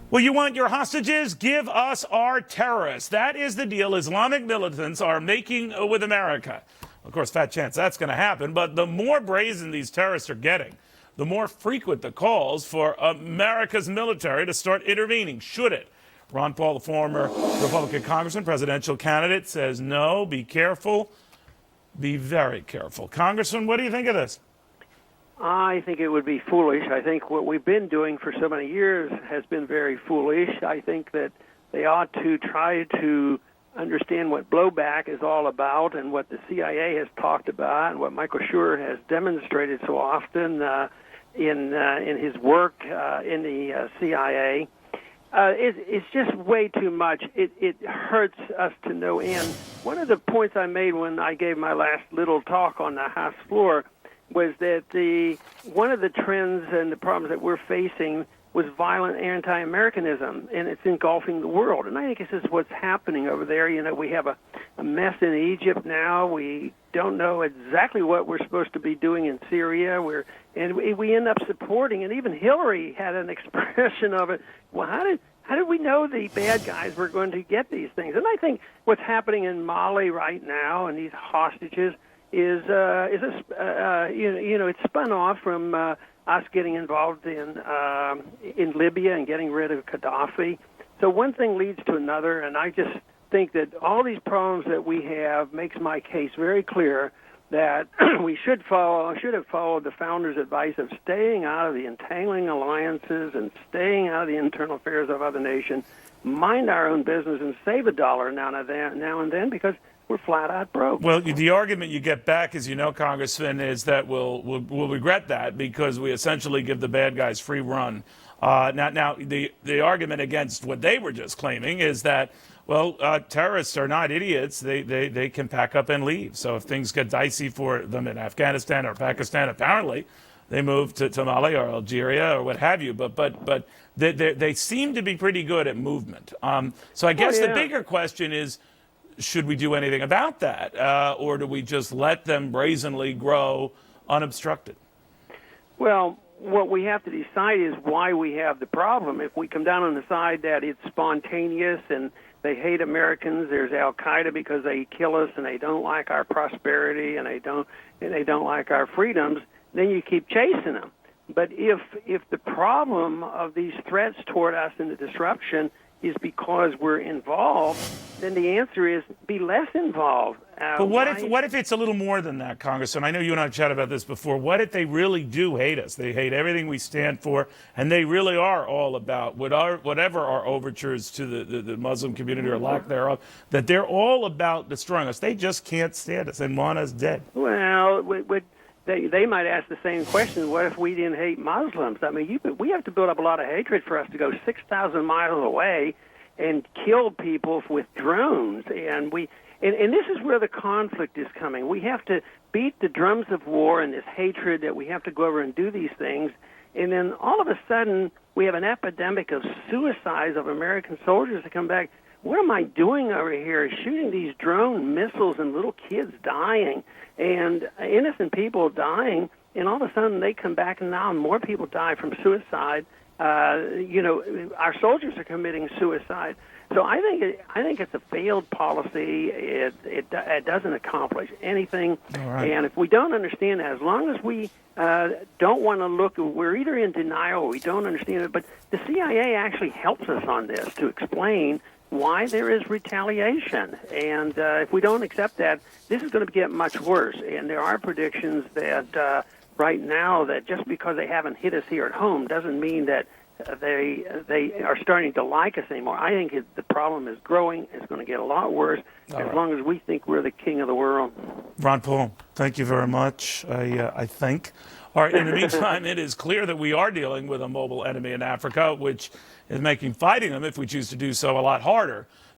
Well, you want your hostages? Give us our terrorists. That is the deal Islamic militants are making with America. Of course, fat chance that's going to happen, but the more brazen these terrorists are getting, the more frequent the calls for America's military to start intervening, should it. Ron Paul, the former Republican congressman, presidential candidate, says no, be careful, be very careful. Congressman, what do you think of this? I think it would be foolish. I think what we've been doing for so many years has been very foolish. I think that they ought to try to understand what blowback is all about and what the CIA has talked about and what Michael Schur has demonstrated so often in his work in the CIA. It's just way too much. It hurts us to no end. One of the points I made when I gave my last little talk on the House floor was that one of the trends and the problems that we're facing was violent anti-Americanism, and it's engulfing the world. And I think this is what's happening over there. You know, we have a mess in Egypt now. We don't know exactly what we're supposed to be doing in Syria. And we end up supporting, and even Hillary had an expression of it. Well, how did we know the bad guys were going to get these things? And I think what's happening in Mali right now and these hostages is it's spun off from us getting involved in Libya and getting rid of Gaddafi. So one thing leads to another, and I just think that all these problems that we have makes my case very clear that we should have followed the founders' advice of staying out of the entangling alliances and staying out of the internal affairs of other nations, mind our own business, and save a dollar now and then because we're flat out broke. Well, the argument you get back, as you know, Congressman, is that we'll regret that because we essentially give the bad guys free run. Now, the argument against what they were just claiming is that, well, terrorists are not idiots. They can pack up and leave. So if things get dicey for them in Afghanistan or Pakistan, apparently they move to Mali or Algeria or what have you. But they seem to be pretty good at movement. So I guess the bigger question is, should we do anything about that, or do we just let them brazenly grow unobstructed? Well, what we have to decide is why we have the problem. If we come down on the side that it's spontaneous and they hate Americans, there's Al-Qaeda because they kill us and they don't like our prosperity and they don't like our freedoms, then you keep chasing them. But if the problem of these threats toward us and the disruption is because we're involved, then the answer is be less involved. But what if it's a little more than that, Congressman? I know you and I have chatted about this before. What if they really do hate us? They hate everything we stand for, and they really are all about whatever our overtures to the Muslim community or lack thereof, that they're all about destroying us. They just can't stand us and want us dead. Well, they might ask the same question. What if we didn't hate Muslims? I mean, we have to build up a lot of hatred for us to go 6,000 miles away and kill people with drones. And this is where the conflict is coming. We have to beat the drums of war and this hatred that we have to go over and do these things. And then all of a sudden, we have an epidemic of suicides of American soldiers that come back. What am I doing over here? Shooting these drone missiles and little kids dying and innocent people dying, and all of a sudden they come back and now more people die from suicide. Our soldiers are committing suicide. So I think it's a failed policy. It doesn't accomplish anything. Right. And if we don't understand that, as long as we don't want to look, we're either in denial or we don't understand it. But the CIA actually helps us on this to explain why there is retaliation. And if we don't accept that, this is going to get much worse. And there are predictions that right now that just because they haven't hit us here at home doesn't mean that they are starting to like us anymore. I think the problem is growing. It's going to get a lot worse as long as we think we're the king of the world. Ron Paul, thank you very much, I think. All right, in the meantime, it is clear that we are dealing with a mobile enemy in Africa, which is making fighting them, if we choose to do so, a lot harder.